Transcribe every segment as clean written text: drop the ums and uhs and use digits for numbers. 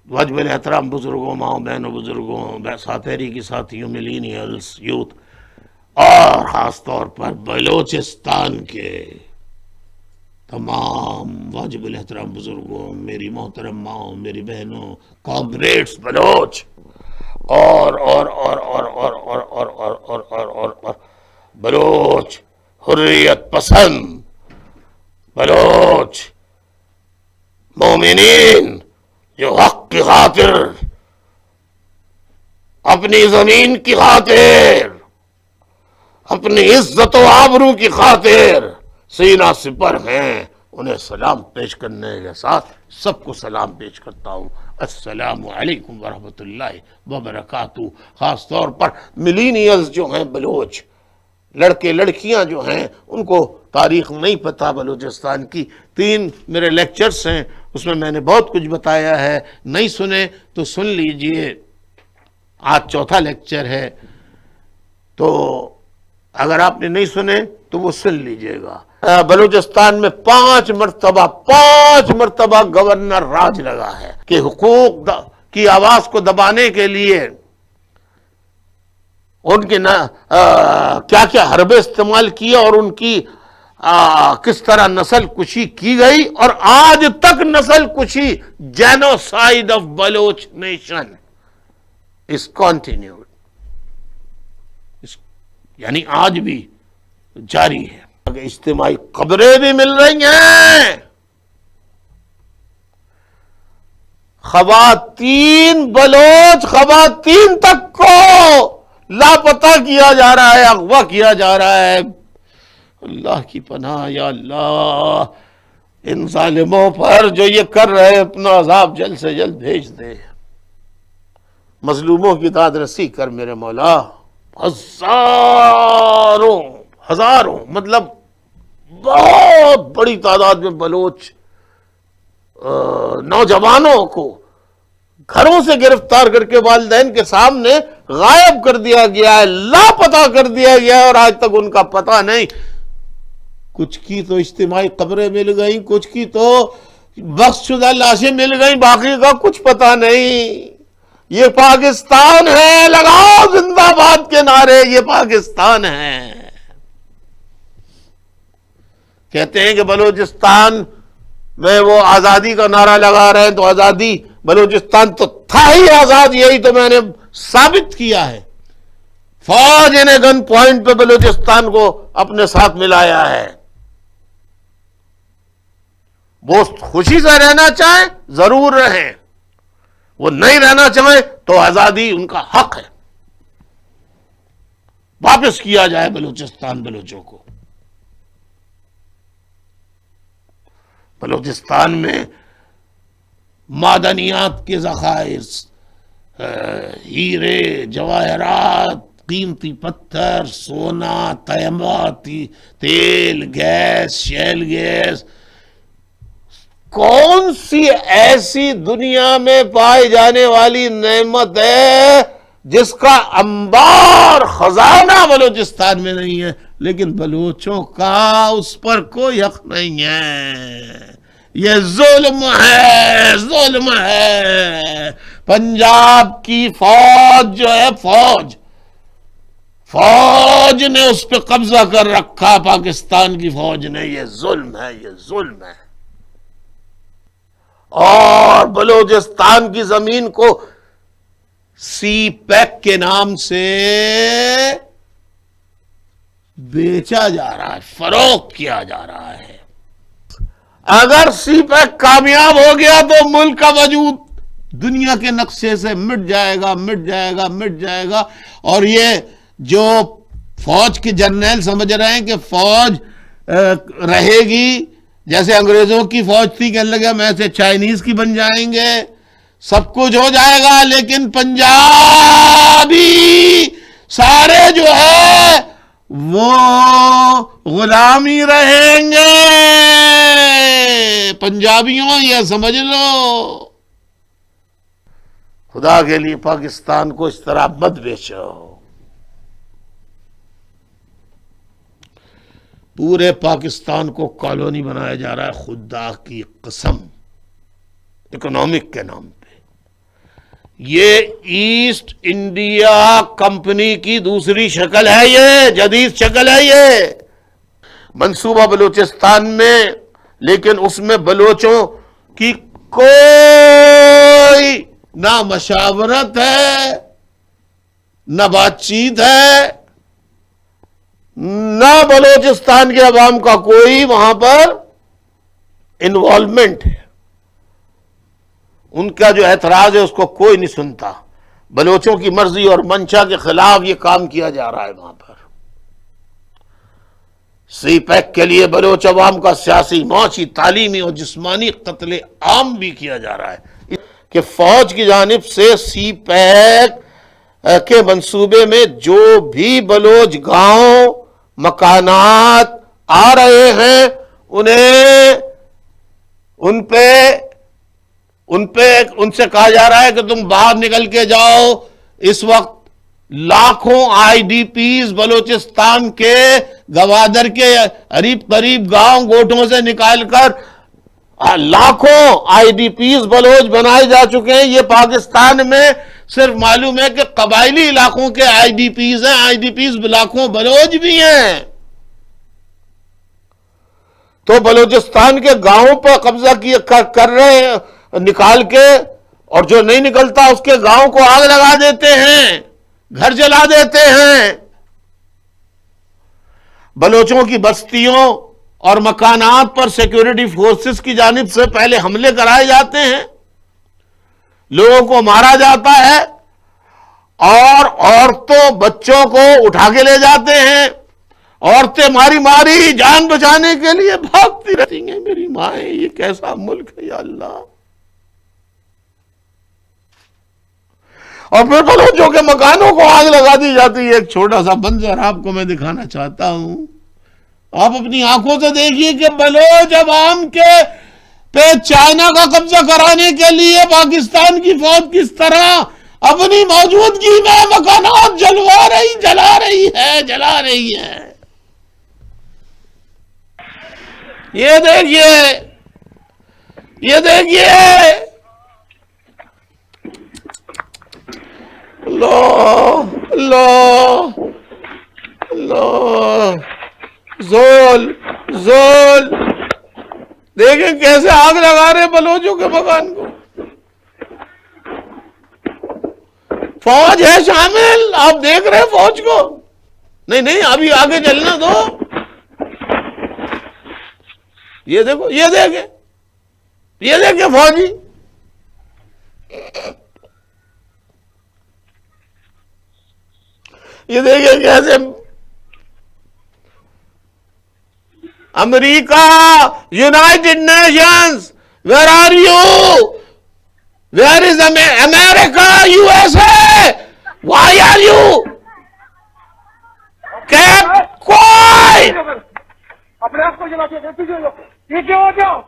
واجب الاحترام بزرگوں، ماؤں بہنوں، بزرگوں، ساتھیری کی ساتھیوں، ملینیلز، یوتھ، اور خاص طور پر بلوچستان کے تمام واجب الاحترام بزرگوں، میری محترم ماؤں، میری بہنوں، کامریڈز بلوچ، اور بلوچ حریت پسند، بلوچ مومنین جو حق کی خاطر، اپنی زمین کی خاطر، اپنی عزت و آبرو کی خاطر سینہ سپر ہیں، انہیں سلام پیش کرنے کے ساتھ سب کو سلام پیش کرتا ہوں۔ السلام علیکم ورحمۃ اللہ وبرکاتہ۔ خاص طور پر ملینیلز جو ہیں بلوچ، لڑکے لڑکیاں جو ہیں، ان کو تاریخ نہیں پتہ بلوچستان کی۔ 3 میرے لیکچرز ہیں، اس میں نے بہت کچھ بتایا ہے، نہیں سنے تو سن لیجئے، آج 4تھا لیکچر ہے، تو اگر آپ نے نہیں سنے تو وہ سن لیجئے گا۔ بلوچستان میں 5 مرتبہ گورنر راج لگا ہے کہ حقوق کی آواز کو دبانے کے لیے ان کے کیا کیا حربے استعمال کیے اور ان کی کس طرح نسل کشی کی گئی، اور آج تک نسل کشی، genocide of Baloch nation is continued, یعنی آج بھی جاری ہے۔ اجتماعی قبریں بھی مل رہی ہیں، خواتین بلوچ خواتین تک کو لاپتہ کیا جا رہا ہے، اغوا کیا جا رہا ہے۔ اللہ کی پناہ یا اللہ، ان ظالموں پر جو یہ کر رہے ہیں، اپنا عذاب جلد سے جلد بھیج دے، مظلوموں کی داد رسی کر میرے مولا۔ ہزاروں مطلب بہت بڑی تعداد میں بلوچ نوجوانوں کو گھروں سے گرفتار کر کے والدین کے سامنے غائب کر دیا گیا ہے، لاپتہ کر دیا گیا ہے، اور آج تک ان کا پتہ نہیں۔ کچھ کی تو اجتماعی قبریں مل گئیں، کچھ کی تو بخش شدہ لاشیں مل گئیں، باقی کا کچھ پتہ نہیں۔ یہ پاکستان ہے، لگاؤ زندہ باد کے نعرے، یہ پاکستان ہے۔ کہتے ہیں کہ بلوچستان میں وہ آزادی کا نعرہ لگا رہے ہیں، تو آزادی بلوچستان تو تھا ہی آزاد، یہی تو میں نے ثابت کیا ہے۔ فوج نے گن پوائنٹ پہ بلوچستان کو اپنے ساتھ ملایا ہے۔ وہ خوشی سے رہنا چاہیں ضرور رہیں، وہ نہیں رہنا چاہیں تو آزادی ان کا حق ہے، واپس کیا جائے بلوچستان بلوچوں کو۔ بلوچستان میں معدنیات کے ذخائر، ہیرے، جواہرات، قیمتی پتھر، سونا، تیمہ، تیل، گیس، شیل گیس، کون سی ایسی دنیا میں پائی جانے والی نعمت ہے جس کا انبار خزانہ بلوچستان میں نہیں ہے، لیکن بلوچوں کا اس پر کوئی حق نہیں ہے۔ یہ ظلم ہے، ظلم ہے۔ پنجاب کی فوج جو ہے، فوج نے اس پہ قبضہ کر رکھا، پاکستان کی فوج نے۔ یہ ظلم ہے، یہ ظلم ہے۔ اور بلوچستان کی زمین کو سی پیک کے نام سے بیچا جا رہا ہے، فروخت کیا جا رہا ہے۔ اگر سی پیک کامیاب ہو گیا تو ملک کا وجود دنیا کے نقشے سے مٹ جائے گا۔ اور یہ جو فوج کے جرنیل سمجھ رہے ہیں کہ فوج رہے گی جیسے انگریزوں کی فوج تھی، کہنے لگا میں سے چائنیز کی بن جائیں گے، سب کچھ ہو جائے گا، لیکن پنجابی سارے جو ہے وہ غلامی رہیں گے۔ پنجابیوں یہ سمجھ لو، خدا کے لیے پاکستان کو اس طرح مت بیچو۔ پورے پاکستان کو کالونی بنایا جا رہا ہے، خدا کی قسم، اکنامک کے نام پہ۔ یہ ایسٹ انڈیا کمپنی کی دوسری شکل ہے، یہ جدید شکل ہے یہ منصوبہ بلوچستان میں، لیکن اس میں بلوچوں کی کوئی نہ مشاورت ہے، نہ بات چیت ہے، نہ بلوچستان کے عوام کا کوئی وہاں پر انوالومنٹ ہے۔ ان کا جو اعتراض ہے اس کو کوئی نہیں سنتا، بلوچوں کی مرضی اور منشا کے خلاف یہ کام کیا جا رہا ہے وہاں پر۔ سی پیک کے لیے بلوچ عوام کا سیاسی، معاشی، تعلیمی اور جسمانی قتل عام بھی کیا جا رہا ہے کہ فوج کی جانب سے سی پیک کے منصوبے میں جو بھی بلوچ گاؤں مکانات آ رہے ہیں ان سے کہا جا رہا ہے کہ تم باہر نکل کے جاؤ۔ اس وقت لاکھوں آئی ڈی پیز بلوچستان کے گوادر کے قریب گاؤں گوٹھوں سے نکال کر لاکھوں آئی ڈی پیز بلوچ بنائے جا چکے ہیں۔ یہ پاکستان میں صرف معلوم ہے کہ قبائلی علاقوں کے آئی ڈی پیز ہیں، آئی ڈی پیز لاکھوں بلوچ بھی ہیں۔ تو بلوچستان کے گاؤں پر قبضہ کر رہے ہیں نکال کے، اور جو نہیں نکلتا اس کے گاؤں کو آگ لگا دیتے ہیں، گھر جلا دیتے ہیں۔ بلوچوں کی بستیوں اور مکانات پر سیکیورٹی فورسز کی جانب سے پہلے حملے کرائے جاتے ہیں، لوگوں کو مارا جاتا ہے، اور عورتوں بچوں کو اٹھا کے لے جاتے ہیں۔ عورتیں ماری جان بچانے کے لیے بھاگتی رہتی ہیں۔ میری مائیں، یہ کیسا ملک ہے یا اللہ! اور پھر بلوچوں کے مکانوں کو آگ لگا دی جاتی ہے۔ ایک چھوٹا سا منظر آپ کو میں دکھانا چاہتا ہوں، آپ اپنی آنکھوں سے دیکھیے کہ بلوچ عوام کے پہ چائنا کا قبضہ کرانے کے لیے پاکستان کی فوج کس طرح اپنی موجودگی میں مکانات جلا رہی ہے۔ یہ دیکھیے اللہ زول دیکھیں کیسے آگ لگا رہے بلوچوں کے مکان کو۔ فوج ہے شامل، آپ دیکھ رہے فوج کو؟ نہیں ابھی آگے چلنا دو۔ یہ دیکھیں فوجی، یہ دیکھیں کیسے امریکہ، United Nations, where are you? Where is امریکہ، U S A? Why are you keep quiet? اپنے آپ کو جلا کے یہ کیا ہو گیا؟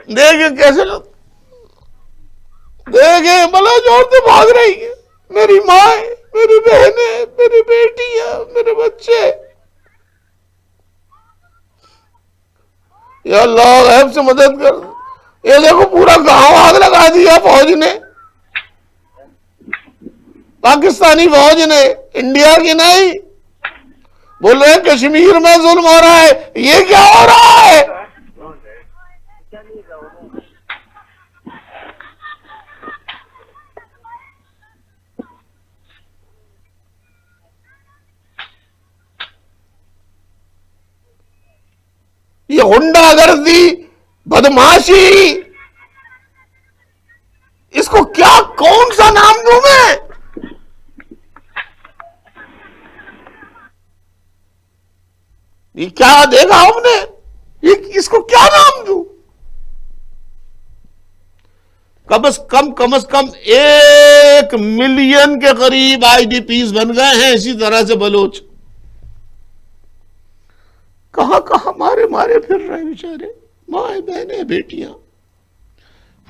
دیکھیں کیسے لوگ، دیکھیں بلوچ عورتیں بھاگ رہی ہیں، میری ماں، میری بہنیں، میری بیٹیاں، میرے بچے۔ یا اللہ غیب سے مدد کر۔ یہ دیکھو پورا گاؤں آگ لگا دیا فوج نے، پاکستانی فوج نے، انڈیا کی نہیں۔ بول رہے ہیں کشمیر میں ظلم ہو رہا ہے، یہ کیا ہو رہا ہے؟ یہ غنڈہ گردی، بدماشی، اس کو کیا کون سا نام دوں میں؟ یہ کیا دیکھا ہم نے، اس کو کیا نام دوں؟ کم از کم 1 ملین کے قریب آئی ڈی پیز بن گئے ہیں اسی طرح سے بلوچ۔ کہاں مارے پھر رہے بیچارے، مائیں بہنیں بیٹیاں۔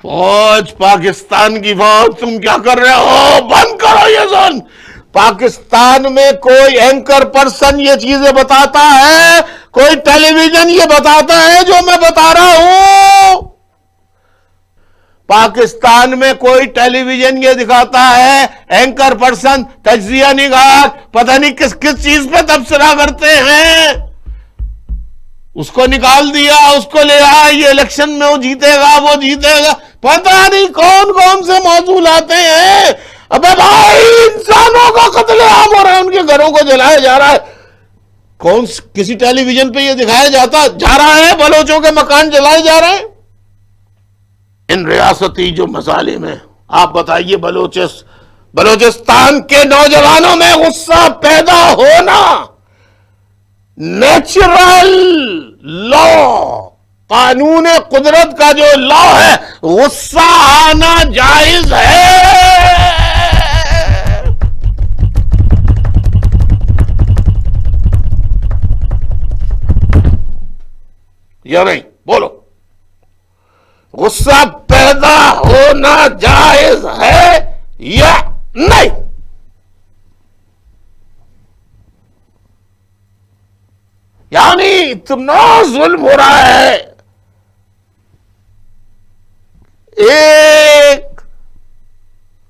فوج، پاکستان کی فوج، تم کیا کر رہے ہو؟ بند کرو یہ ظلم۔ پاکستان میں کوئی اینکر پرسن یہ چیزیں بتاتا ہے، کوئی ٹیلی ویژن یہ بتاتا ہے جو میں بتا رہا ہوں؟ پاکستان میں کوئی ٹیلی ویژن یہ دکھاتا ہے اینکر پرسن تجزیہ نگار پتہ نہیں کس کس چیز پہ تبصرہ کرتے ہیں، اس کو نکال دیا، اس کو لے آیا، یہ الیکشن میں وہ جیتے گا وہ جیتے گا، پتہ نہیں کون کون سے موضوع لاتے ہیں۔ ابے بھائی انسانوں کا قتل عام ہو رہا ہے، ان کے گھروں کو جلایا جا رہا ہے، کسی ٹیلی ویژن پہ یہ دکھایا جا رہا ہے بلوچوں کے مکان جلائے جا رہے ہیں؟ ان ریاستی جو مظالم ہیں، آپ بتائیے بلوچستان کے نوجوانوں میں غصہ پیدا ہونا نیچرل لا، قانون قدرت کا جو لا ہے، غصہ آنا جائز ہے یا نہیں؟ بولو، غصہ پیدا ہونا جائز ہے یا نہیں؟ یعنی اتنا ظلم ہو رہا ہے، ایک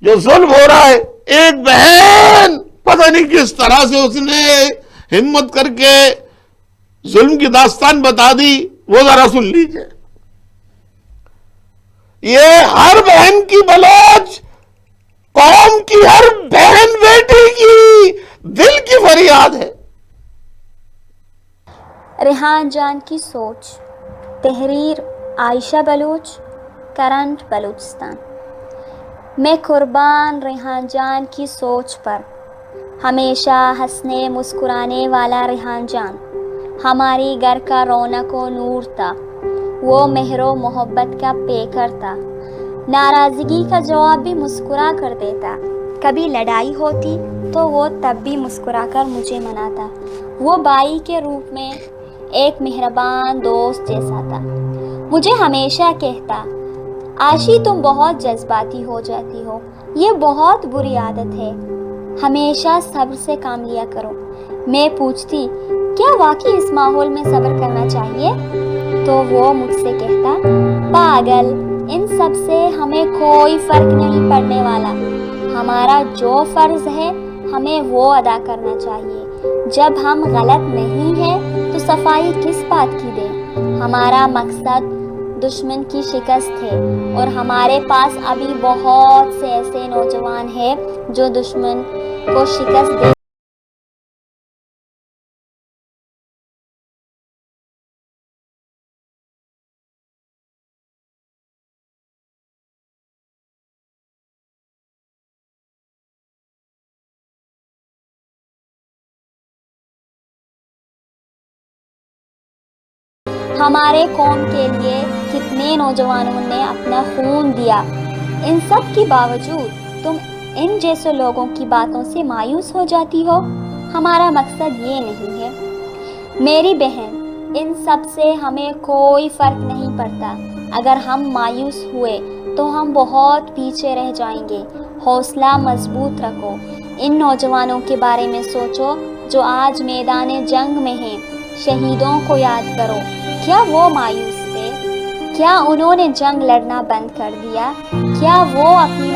جو ظلم ہو رہا ہے، ایک بہن پتہ نہیں کس طرح سے اس نے ہمت کر کے ظلم کی داستان بتا دی، وہ ذرا سن لیجئے۔ یہ ہر بہن کی بلوچ قوم کی، ہر بہن بیٹی کی دل کی فریاد ہے۔ ریحان جان کی سوچ، تحریر عائشہ بلوچ، کرنٹ بلوچستان۔ میں قربان ریحان جان کی سوچ پر، ہمیشہ ہنسنے مسکرانے والا ریحان جان ہماری گھر کا رونق و نور تھا، وہ مہر و محبت کا پیکر تھا، ناراضگی کا جواب بھی مسکرا کر دیتا، کبھی لڑائی ہوتی تو وہ تب بھی مسکرا کر مجھے مناتا، وہ بائی کے روپ میں ایک مہربان دوست جیسا تھا۔ مجھے ہمیشہ کہتا، عاشی تم بہت جذباتی ہو جاتی ہو، یہ بہت بری عادت ہے، ہمیشہ صبر سے کام لیا کرو۔ میں پوچھتی، کیا واقعی اس ماحول میں صبر کرنا چاہیے؟ تو وہ مجھ سے کہتا، پاگل، ان سب سے ہمیں کوئی فرق نہیں پڑنے والا، ہمارا جو فرض ہے ہمیں وہ ادا کرنا چاہیے، جب ہم غلط نہیں ہیں تو صفائی کس بات کی دیں؟ ہمارا مقصد دشمن کی شکست ہے، اور ہمارے پاس ابھی بہت سے ایسے نوجوان ہیں جو دشمن کو شکست دے ہمارے قوم کے لیے کتنے نوجوانوں نے اپنا خون دیا، ان سب کے باوجود تم ان جیسے لوگوں کی باتوں سے مایوس ہو جاتی ہو۔ ہمارا مقصد یہ نہیں ہے میری بہن، ان سب سے ہمیں کوئی فرق نہیں پڑتا، اگر ہم مایوس ہوئے تو ہم بہت پیچھے رہ جائیں گے، حوصلہ مضبوط رکھو، ان نوجوانوں کے بارے میں سوچو جو آج میدان جنگ میں ہیں، شہیدوں کو یاد کرو، کیا وہ مایوس تھے؟ کیا انہوں نے جنگ لڑنا بند کر دیا؟ کیا وہ اپنی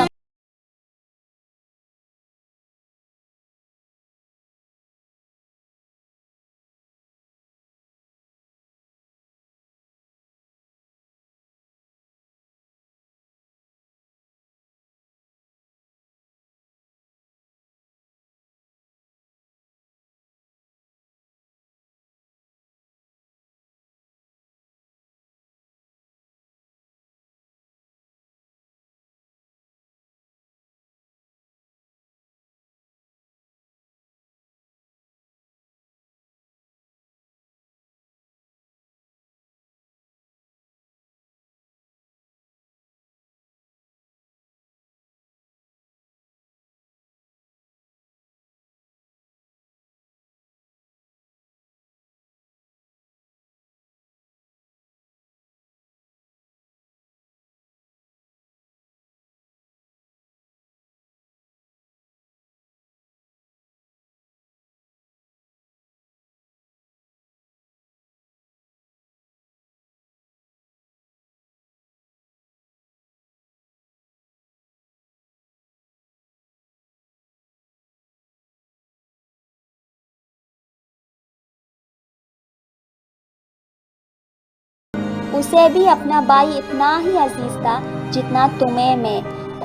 اسے بھی اپنا بھائی اتنا ہی عزیز تھا جتنا تمہیں میں،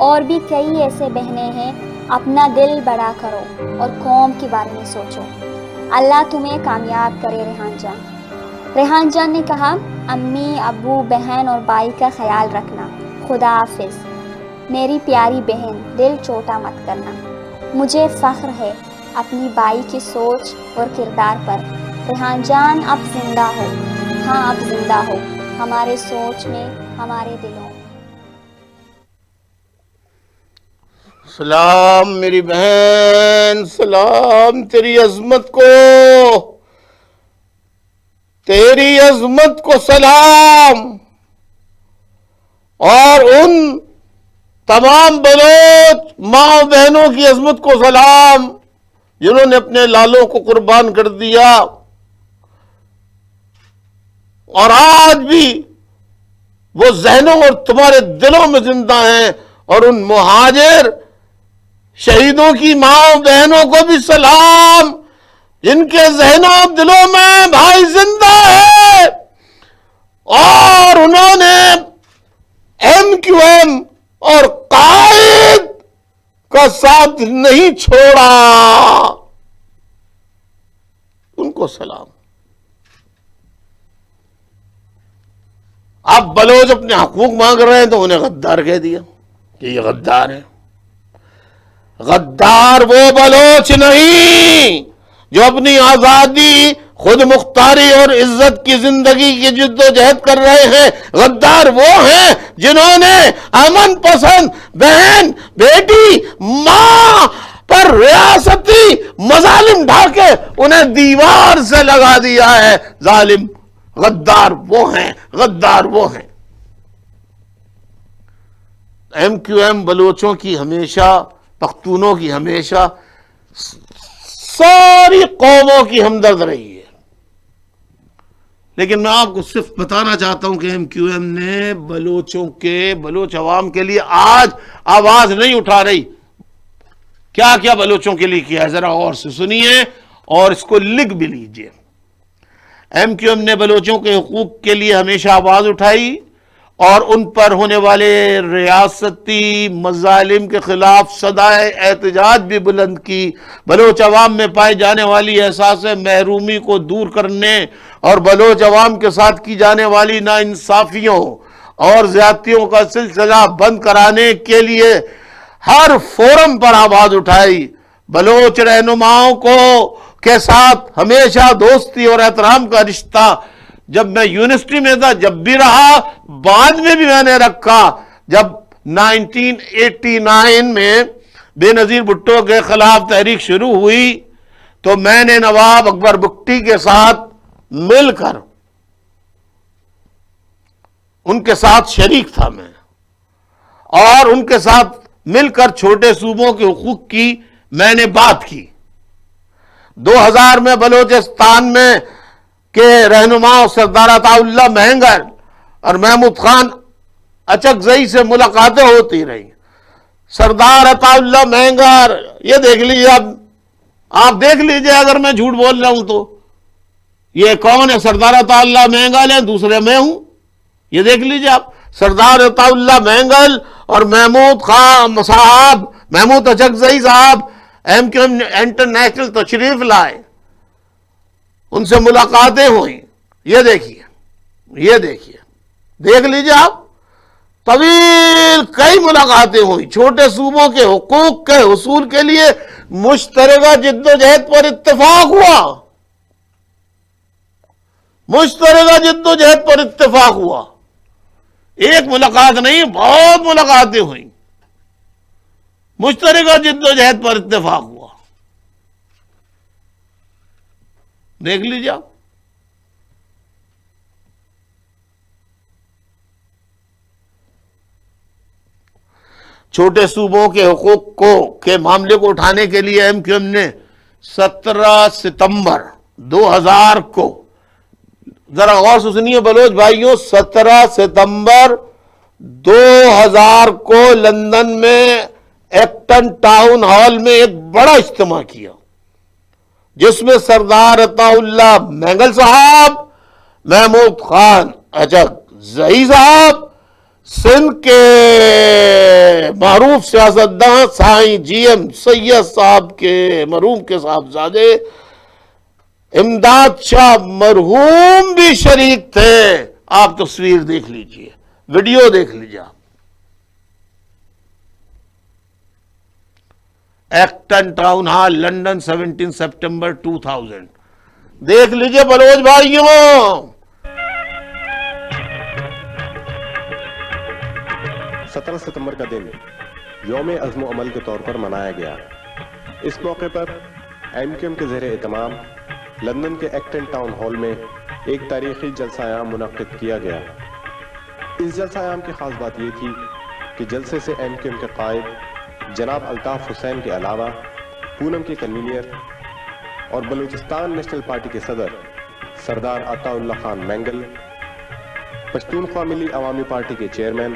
اور بھی کئی ایسے بہنیں ہیں۔ اپنا دل بڑا کرو اور قوم کے بارے میں سوچو۔ اللہ تمہیں کامیاب کرے ریحان جان۔ ریحان جان نے کہا، امی، ابو، بہن اور بھائی کا خیال رکھنا، خدا حافظ۔ میری پیاری بہن، دل چھوٹا مت کرنا۔ مجھے فخر ہے اپنی بھائی کی سوچ اور کردار پر۔ ریحان جان اب زندہ ہو، ہاں اب زندہ ہو، ہمارے سوچ میں، ہمارے دلوں میں۔ سلام میری بہن، سلام تیری عظمت کو، تیری عظمت کو سلام، اور ان تمام بلوچ ماں بہنوں کی عظمت کو سلام جنہوں نے اپنے لالوں کو قربان کر دیا اور آج بھی وہ ذہنوں اور تمہارے دلوں میں زندہ ہیں، اور ان مہاجر شہیدوں کی ماں بہنوں کو بھی سلام جن کے ذہنوں اور دلوں میں بھائی زندہ ہے، اور انہوں نے MQM اور قائد کا ساتھ نہیں چھوڑا، ان کو سلام۔ اب بلوچ اپنے حقوق مانگ رہے ہیں تو انہیں غدار کہہ دیا کہ یہ غدار ہے۔ غدار وہ بلوچ نہیں جو اپنی آزادی، خود مختاری اور عزت کی زندگی کی جد و جہد کر رہے ہیں۔ غدار وہ ہیں جنہوں نے امن پسند بہن، بیٹی، ماں پر ریاستی مظالم ڈھا کے انہیں دیوار سے لگا دیا ہے۔ ظالم غدار وہ ہیں، غدار وہ ہیں۔ MQM بلوچوں کی ہمیشہ، پختونوں کی ہمیشہ، ساری قوموں کی ہمدرد رہی ہے، لیکن میں آپ کو صرف بتانا چاہتا ہوں کہ MQM نے بلوچ عوام کے لیے آج آواز نہیں اٹھا رہی۔ کیا کیا بلوچوں کے لیے کیا ہے، ذرا غور سے سنیے اور اس کو لکھ بھی لیجئے۔ MQM نے بلوچوں کے حقوق کے لیے ہمیشہ آواز اٹھائی اور ان پر ہونے والے ریاستی مظالم کے خلاف صدائے احتجاج بھی بلند کی۔ بلوچ عوام میں پائی جانے والی احساس محرومی کو دور کرنے اور بلوچ عوام کے ساتھ کی جانے والی ناانصافیوں اور زیادتیوں کا سلسلہ بند کرانے کے لیے ہر فورم پر آواز اٹھائی۔ بلوچ رہنماؤں کے ساتھ ہمیشہ دوستی اور احترام کا رشتہ جب میں یونیورسٹی میں تھا جب بھی رہا، بعد میں بھی میں نے رکھا۔ جب 1989 میں بے نظیر بھٹو کے خلاف تحریک شروع ہوئی تو میں نے نواب اکبر بگٹی کے ساتھ مل کر ان کے ساتھ شریک تھا میں، اور ان کے ساتھ مل کر چھوٹے صوبوں کے حقوق کی میں نے بات کی۔ 2000 میں بلوچستان میں کے رہنما سردار عطا اللہ مہنگر اور محمود خان اچکزئی سے ملاقاتیں ہوتی رہی۔ سردار عطا اللہ مہنگر، یہ دیکھ لیجیے، آپ دیکھ لیجیے اگر میں جھوٹ بول رہا ہوں تو یہ کون ہے؟ سردار عطا اللہ مہنگل ہے، دوسرے میں ہوں، یہ دیکھ لیجیے آپ۔ سردار عطا اللہ مہنگل اور محمود خان صاحب، محمود اچکزئی صاحب MQM انٹرنیشنل تشریف لائے، ان سے ملاقاتیں ہوئیں۔ یہ دیکھیے دیکھ لیجیے آپ، طویل کئی ملاقاتیں ہوئی۔ چھوٹے صوبوں کے حقوق کے حصول کے لیے مشترکہ جد و جہد پر اتفاق ہوا، مشترکہ جد و جہد پر اتفاق ہوا۔ ایک ملاقات نہیں، بہت ملاقاتیں ہوئیں، مشترکہ جد و جہد پر اتفاق ہوا۔ دیکھ لیجیے آپ۔ چھوٹے صوبوں کے حقوق کے معاملے کو اٹھانے کے لیے MQM نے 17 ستمبر 2000 کو، ذرا غور سے سنیے بلوچ بھائیوں، 17 ستمبر 2000 کو لندن میں ایکٹن ٹاؤن ہال میں ایک بڑا اجتماع کیا، جس میں سردار عطا اللہ مہنگل صاحب، محمود خان اچک زئی صاحب سندھ کے معروف سیاستداں سائیں جی ایم سید صاحب کے مرحوم کے صاحبزادے امداد شاہ مرحوم بھی شریک تھے. آپ تصویر دیکھ لیجئے, ویڈیو دیکھ لیجئے. ایکٹن ٹاؤن ہال لنڈن 17 سپٹمبر 2000. دیکھ لیجئے بلوچ بھائیوں. 17 ستمبر کا دن یوم عزم و عمل کے طور پر منایا گیا. اس موقع پر ایم کیو ایم کے زیر اہتمام لندن کے ایکٹن ٹاؤن ہال میں ایک تاریخی جلسہ عام منعقد کیا گیا. اس جلسہ عام کی خاص بات یہ تھی کہ جلسے سے ایم کیو ایم کے قائد جناب الطاف حسین کے علاوہ پونم کے کنوینر اور بلوچستان نیشنل پارٹی کے صدر سردار عطا اللہ خان مینگل، پشتونخوا ملی عوامی پارٹی کے چیئرمین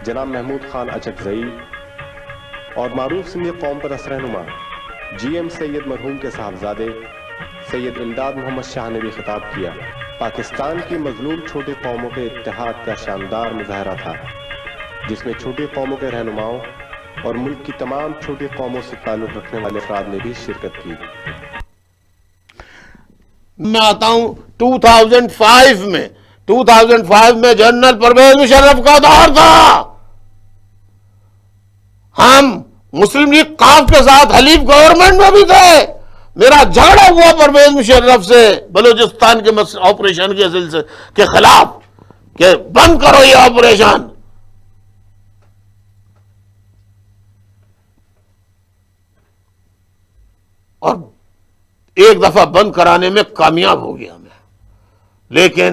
جناب محمود خان اچکزئی اور معروف سندھی قوم پرست رہنما جی ایم سید مرحوم کے صاحبزادے سید امداد محمد شاہ نے بھی خطاب کیا. پاکستان کی مظلوم چھوٹی قوموں کے اتحاد کا شاندار مظاہرہ تھا، جس میں چھوٹی قوموں کے رہنماؤں اور ملک کی تمام چھوٹی قوموں سے تعلق رکھنے والے افراد نے بھی شرکت کی. میں آتا ہوں 2005 میں جنرل پرویز مشرف کا دور تھا. ہم مسلم لیگ قاف کے ساتھ حلیف گورنمنٹ میں بھی تھے. میرا جھگڑا ہوا پرویز مشرف سے بلوچستان کے آپریشن کے سلسلے کے خلاف کہ بند کرو یہ آپریشن. اور ایک دفعہ بند کرانے میں کامیاب ہو گیا میں، لیکن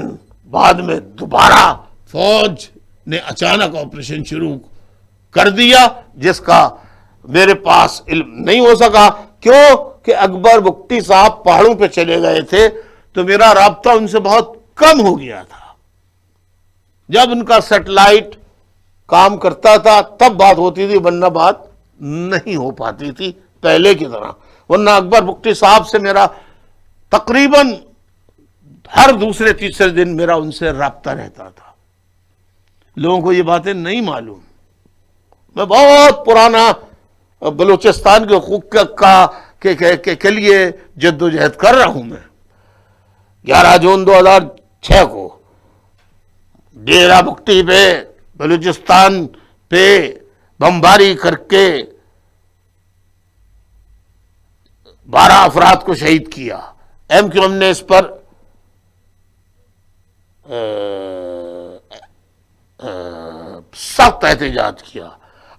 بعد میں دوبارہ فوج نے اچانک آپریشن شروع کر دیا، جس کا میرے پاس علم نہیں ہو سکا. کیوں کہ اکبر بگٹی صاحب پہاڑوں پہ چلے گئے تھے تو میرا رابطہ ان سے بہت کم ہو گیا تھا. جب ان کا سیٹلائٹ کام کرتا تھا تب بات ہوتی تھی، ورنہ بات نہیں ہو پاتی تھی پہلے کی طرح. ورنہ اکبر بگٹی صاحب سے میرا تقریباً ہر دوسرے تیسرے دن میرا ان سے رابطہ رہتا تھا. لوگوں کو یہ باتیں نہیں معلوم. میں بہت پرانا بلوچستان کے حقوق کے لیے جد و جہد کر رہا ہوں. میں 11 جون 2006 کو ڈیرہ بگٹی پہ بلوچستان پہ بمباری کر کے 12 افراد کو شہید کیا. ایم کیو ایم نے اس پر سخت احتجاج کیا.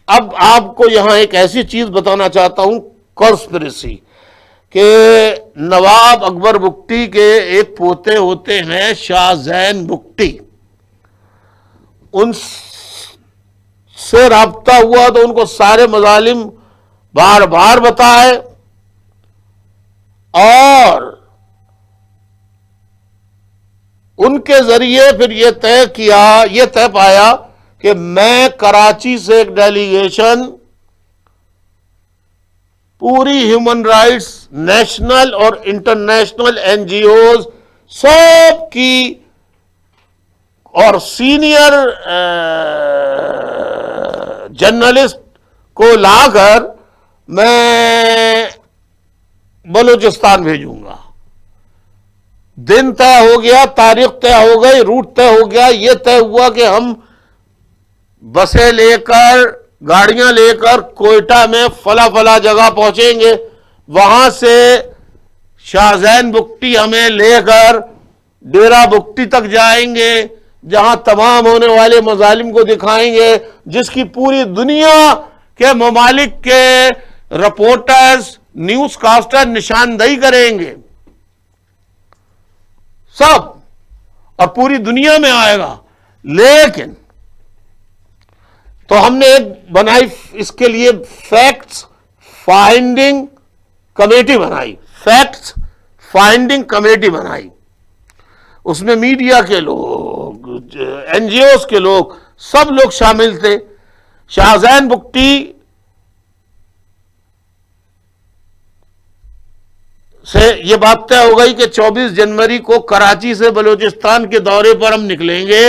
اب آپ کو یہاں ایک ایسی چیز بتانا چاہتا ہوں، کانسپریسی، کہ نواب اکبر بگٹی کے ایک پوتے ہوتے ہیں شاہ زین بگٹی. ان سے رابطہ ہوا تو ان کو سارے مظالم بار بار بتائے اور ان کے ذریعے پھر یہ طے پایا کہ میں کراچی سے ایک ڈیلیگیشن پوری ہیومن رائٹس نیشنل اور انٹرنیشنل این جی اوز سب کی اور سینئر جرنلسٹ کو لا کر میں بلوچستان بھیجوں گا. دن طے ہو گیا، تاریخ طے ہو گئی، روٹ طے ہو گیا. یہ طے ہوا کہ ہم بسیں لے کر، گاڑیاں لے کر کوئٹہ میں فلا جگہ پہنچیں گے. وہاں سے شاہ زین بگٹی ہمیں لے کر ڈیرہ بگٹی تک جائیں گے، جہاں تمام ہونے والے مظالم کو دکھائیں گے، جس کی پوری دنیا کے ممالک کے رپورٹرز، نیوز کاسٹر نشاندہی کریں گے سب، اور پوری دنیا میں آئے گا. لیکن تو ہم نے ایک بنائی اس کے لیے فیکٹس فائنڈنگ کمیٹی بنائی. فیکٹس فائنڈنگ کمیٹی بنائی. اس میں میڈیا کے لوگ، این جی اوز کے لوگ، سب لوگ شامل تھے. شاہ زین بگٹی سے یہ بات طے ہو گئی کہ 24 جنوری کو کراچی سے بلوچستان کے دورے پر ہم نکلیں گے.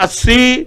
80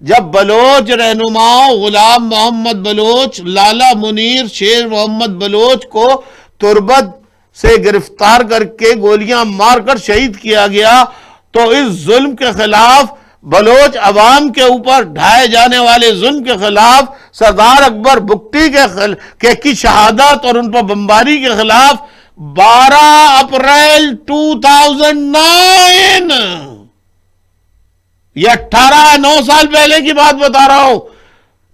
جب بلوچ رہنماؤں غلام محمد بلوچ، لالا منیر، شیر محمد بلوچ کو تربت سے گرفتار کر کے گولیاں مار کر شہید کیا گیا، تو اس ظلم کے خلاف، بلوچ عوام کے اوپر ڈھائے جانے والے ظلم کے خلاف، سردار اکبر بگٹی کی شہادت اور ان پر بمباری کے خلاف 12 اپریل 2009، یہ 9 سال پہلے کی بات بتا رہا ہوں،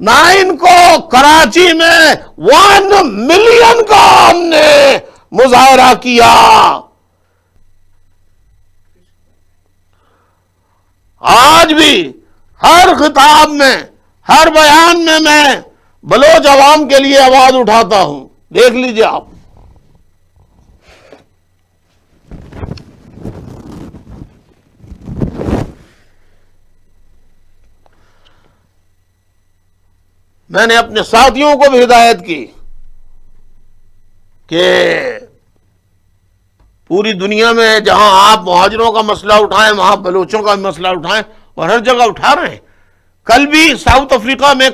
9 کو کراچی میں 1 ملین کا ہم نے مظاہرہ کیا۔ آج بھی ہر خطاب میں، ہر بیان میں بلوچ عوام کے لیے آواز اٹھاتا ہوں، دیکھ لیجئے آپ۔ میں نے اپنے ساتھیوں کو بھی ہدایت کی کہ پوری دنیا میں جہاں آپ مہاجروں کا مسئلہ اٹھائیں وہاں بلوچوں کا مسئلہ اٹھائیں، اور ہر جگہ اٹھا رہے ہیں۔ کل بھی ساؤتھ افریقہ میں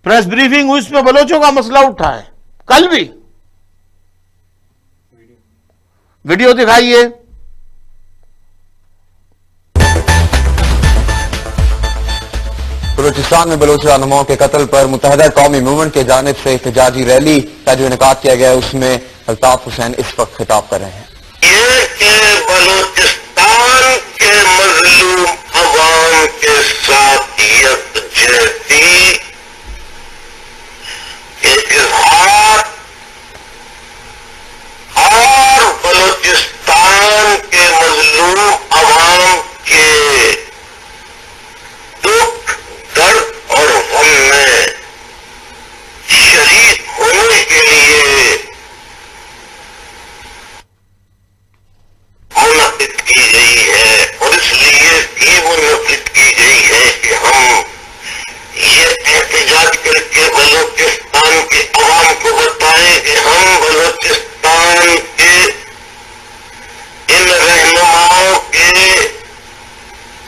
پریس بریفنگ ہوئی، اس میں بلوچوں کا مسئلہ اٹھا ہے، کل بھی۔ ویڈیو دکھائیے۔ بلوچستان میں بلوچ رہنماؤں کے قتل پر متحدہ قومی موومنٹ کی جانب سے احتجاجی ریلی کا جو انعقاد کیا گیا، اس میں الطاف حسین اس وقت خطاب کر رہے ہیں۔ یہ کہ بلوچستان کے مظلوم عوام کے ساتھ یکجہتی کے اظہار اور بلوچستان کے مظلوم عوام کے دکھ، درد اور غم میں شریک ہونے کے لیے منعقد کی گئی ہے، اور اس لیے یہ منعقد کی گئی ہے کہ ہم یہ احتجاج کر کے بلوچستان کے عوام کو بتائیں کہ ہم بلوچستان کے ان رہنماؤں کے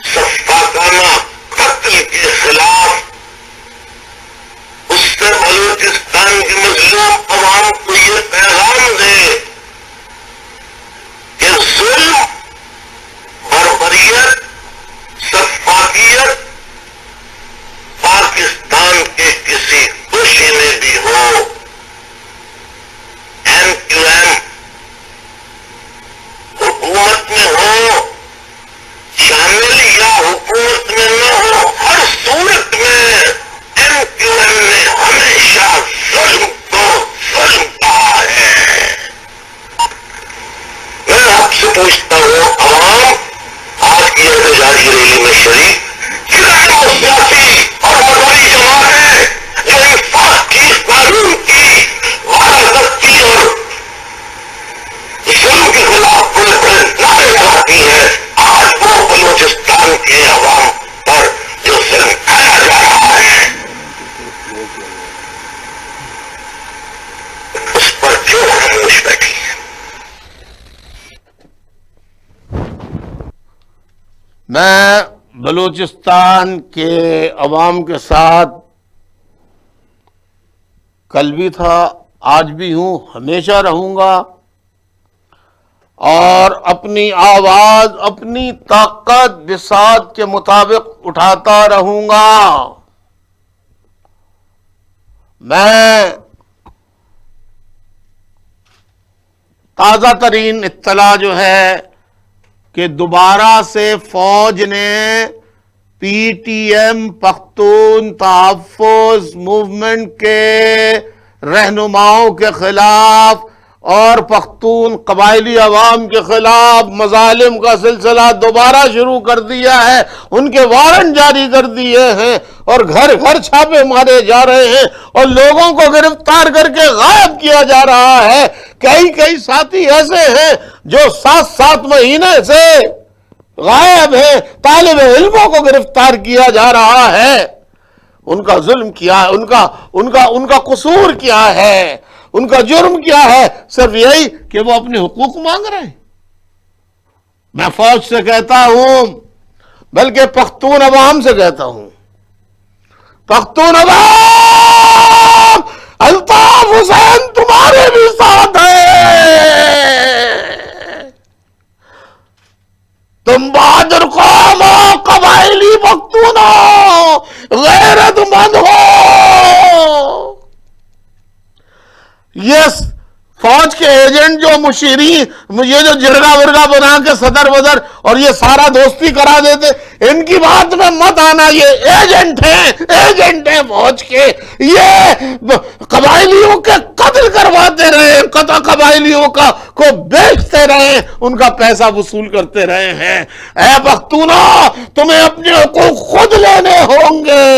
شفاقانہ قتل کے خلاف، اس سے بلوچستان کے مظلوم عوام کو یہ پیغام دے کہ ظلم، بربریت، شفافیت پاکستان کے کسی گوشے میں بھی ہو، ایم کیو ایم حکومت میں ہو شامل یا حکومت میں نہ ہو، ہر صورت میں ایم کیو ایم نے ہمیشہ ظلم کو ظلم کہا ہے۔ میں آپ سے پوچھتا ہوں، عوام آج کی احتجاجی ریلی میں شریک کتنے وہ سیاسی اور مذہبی جماعتیں جو انصاف کی، قانون کی، وارثی اور ظلم کے خلاف بڑے بڑے نعرے لگاتی ہیں، آج وہ بلوچستان کے عوام پر جو ظلم کھایا جا رہا ہے اس پر کیوں خاموش بیٹھی ہے؟ میں بلوچستان کے عوام کے ساتھ کل بھی تھا، آج بھی ہوں، ہمیشہ رہوں گا، اور اپنی آواز اپنی طاقت بساط کے مطابق اٹھاتا رہوں گا۔ میں تازہ ترین اطلاع جو ہے کہ دوبارہ سے فوج نے پی ٹی ایم پختون تحفظ موومنٹ کے رہنماؤں کے خلاف اور پختون قبائلی عوام کے خلاف مظالم کا سلسلہ دوبارہ شروع کر دیا ہے۔ ان کے وارنٹ جاری کر دیے ہیں اور گھر گھر چھاپے مارے جا رہے ہیں اور لوگوں کو گرفتار کر کے غائب کیا جا رہا ہے۔ کئی ساتھی ایسے ہیں جو 7 مہینے سے غائب ہیں، طالب علموں کو گرفتار کیا جا رہا ہے۔ ان کا ظلم کیا ہے، ان کا قصور کیا ہے، ان کا جرم کیا ہے؟ صرف یہی کہ وہ اپنے حقوق مانگ رہے ہیں۔ میں فوج سے کہتا ہوں، بلکہ پختون عوام سے کہتا ہوں پختون عوام، الطاف حسین تمہارے بھی ساتھ ہے، تم بہادر قوم ہو، قبائلی پختون ہو، غیرت مند ہو. یہ فوج کے ایجنٹ جو مشیرین، یہ جو جرگا ورگا بنا کے صدر وزر اور یہ سارا دوستی کرا دیتے، ان کی بات میں مت آنا. یہ ایجنٹ ہیں فوج کے، یہ قبائلیوں کے قتل کرواتے رہے، قبائلیوں کو بیچتے رہے، ان کا پیسہ وصول کرتے رہے ہیں. اے پختونوں، تمہیں اپنے حقوق خود لینے ہوں گے.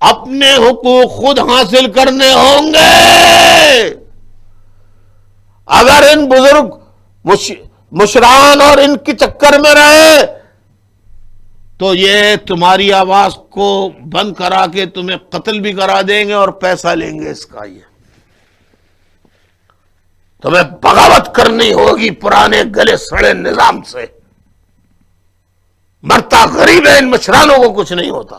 اپنے حقوق خود حاصل کرنے ہوں گے. اگر ان بزرگ مشران اور ان کے چکر میں رہے تو یہ تمہاری آواز کو بند کرا کے تمہیں قتل بھی کرا دیں گے اور پیسہ لیں گے اس کا. یہ تمہیں بغاوت کرنی ہوگی پرانے گلے سڑے نظام سے. مرتا غریب ہے، ان مشرانوں کو کچھ نہیں ہوتا.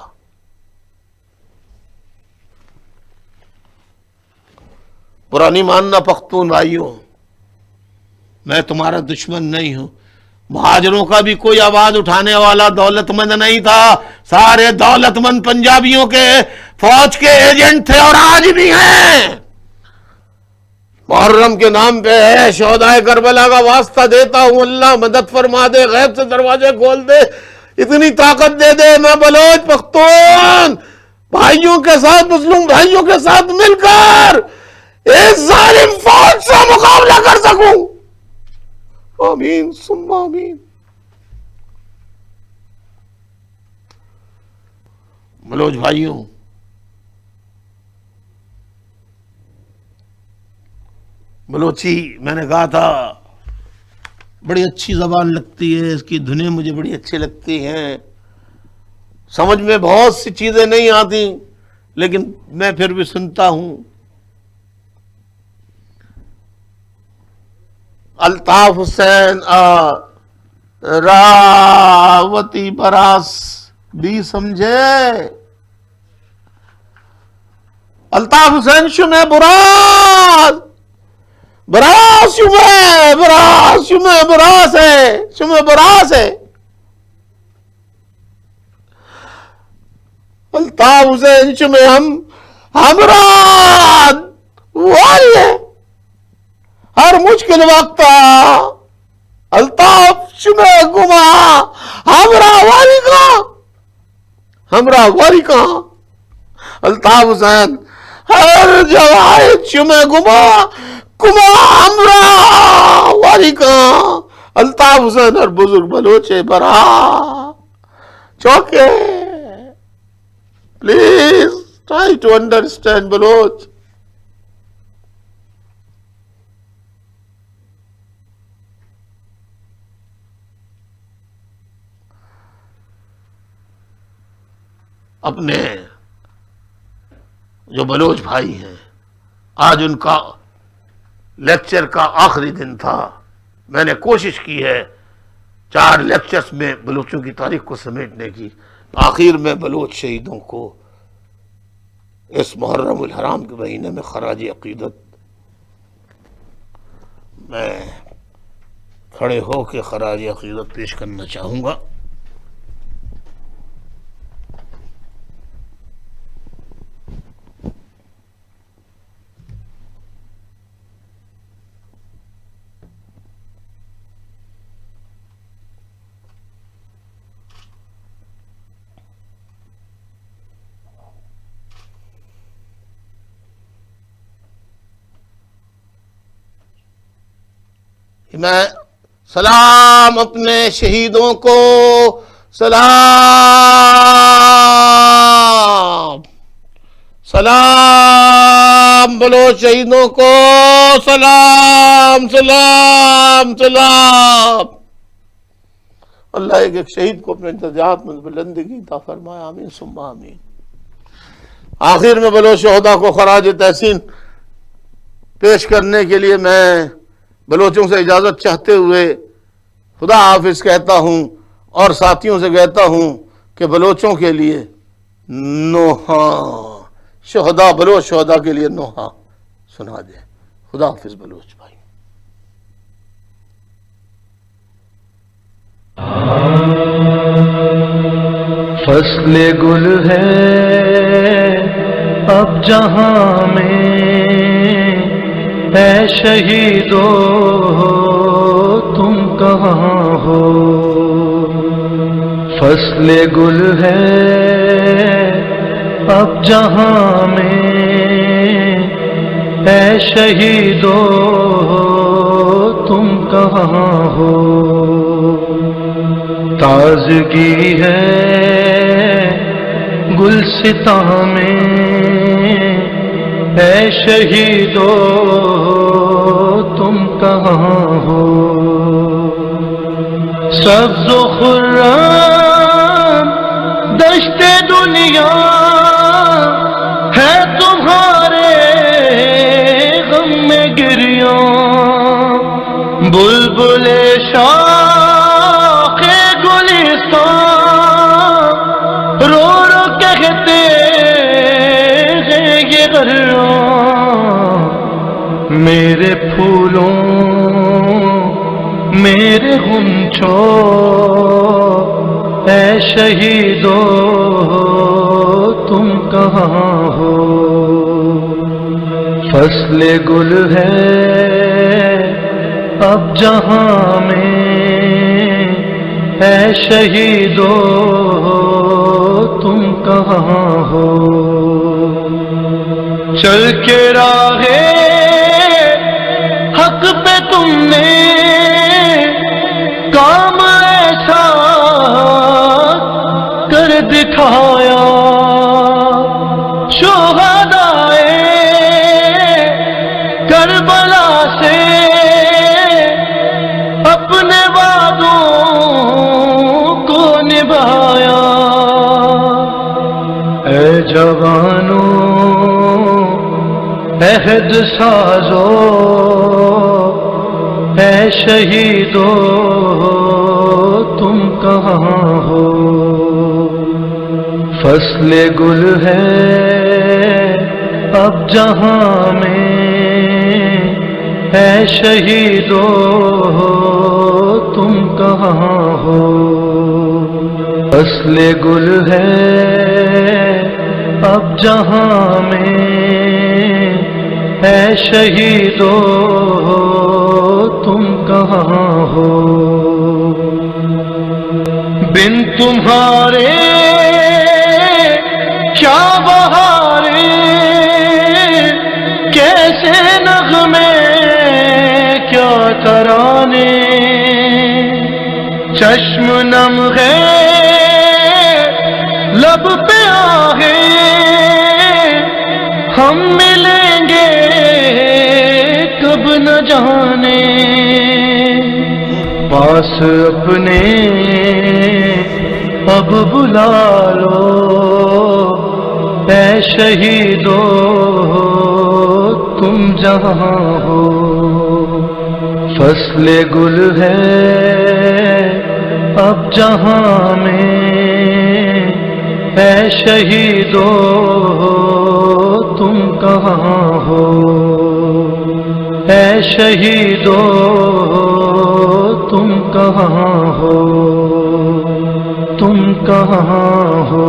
پرانی ماننا پختون بھائیوں، میں تمہارا دشمن نہیں ہوں. مہاجروں کا بھی کوئی آواز اٹھانے والا دولت مند نہیں تھا. سارے دولت مند پنجابیوں کے فوج کے ایجنٹ تھے اور آج بھی ہیں. محرم کے نام پہ ہے، شہدائے کربلا کا واسطہ دیتا ہوں، اللہ مدد فرما دے، غیب سے دروازے کھول دے، اتنی طاقت دے دے میں بلوچ پختون بھائیوں کے ساتھ، مسلم بھائیوں کے ساتھ مل کر اس ظالم فوج سے مقابلہ کر سکوں. آمین ثم آمین. بلوچ بھائیوں، بلوچی میں نے کہا تھا بڑی اچھی زبان لگتی ہے، اس کی دھنیں مجھے بڑی اچھی لگتی ہیں. سمجھ میں بہت سی چیزیں نہیں آتی لیکن میں پھر بھی سنتا ہوں. الطاف حسین راوتی براس بھی سمجھے. الطاف حسین شمع براس، براس شمع براس، شمع براس ہے، شمع براس ہے. الطاف حسین شمع ہمراہ والی ہے ہر مشکل وقت. الطاف شمع گما ہمراہ والی کا، ہمراہ والی کا. الطاف حسین ہر جوائد شمع گما کما ہمراہ والی کا. الطاف حسین ہر بزرگ بلوچے برا چوکے. Please try to understand Baloch. اپنے جو بلوچ بھائی ہیں، آج ان کا لیکچر کا آخری دن تھا. میں نے کوشش کی ہے 4 لیکچرز میں بلوچوں کی تاریخ کو سمیٹنے کی. آخر میں بلوچ شہیدوں کو اس محرم الحرام کے مہینے میں خراج عقیدت میں کھڑے ہو کے خراج عقیدت پیش کرنا چاہوں گا. میں سلام اپنے شہیدوں کو سلام، سلام بلوچ شہیدوں کو سلام سلام سلام. اللہ ایک شہید کو اپنے درجات میں بلندگی عطا فرمائے. آمین ثم آمین. آخر میں بلوچ شہداء کو خراج تحسین پیش کرنے کے لیے میں بلوچوں سے اجازت چاہتے ہوئے خدا حافظ کہتا ہوں اور ساتھیوں سے کہتا ہوں کہ بلوچوں کے لیے نوحہ، شہداء بلوچ شہداء کے لیے نوحہ سنا دیں. خدا حافظ بلوچ بھائی. فصل گل ہے اب جہاں میں، اے شہیدو تم کہاں ہو. فصل گل ہے اب جہاں میں، اے شہیدو تم کہاں ہو. تازگی ہے گلستاں میں، اے شہیدو تم کہاں ہو. سبز و خرم دشت دنیا ہے تمہارے غم میں گریاں. بلبل شاخ گلستان رو رو کہتے ہیں یہ غراں. میرے پھولوں میرے غنچوں، اے شہیدو تم کہاں ہو. فصل گل ہے اب جہاں میں، اے شہیدو تم کہاں ہو. چل کے راہ حق پہ تم نے کام ایسا کر دکھایا. شہدائے کربلا سے اپنے وعدوں کو نبھایا. اے جوانوں عہد سازو، اے شہیدو تم کہاں ہو. فصل گل ہے اب جہاں میں، اے شہیدو تم کہاں ہو. فصل گل ہے اب جہاں میں، اے شہیدو تم کہاں ہو. بن تمہارے کیا بہارے، کیسے نغمے کیا ترانے. چشم نم ہے لب پہ آہے، ہم ملیں گے کب نہ جانے. پاس اپنے اب بلا لو، اے شہیدو تم جہاں ہو. فصل گل ہے اب جہاں میں، اے شہیدو تم کہاں ہو. اے شہیدو تم کہاں ہو، تم کہاں ہو.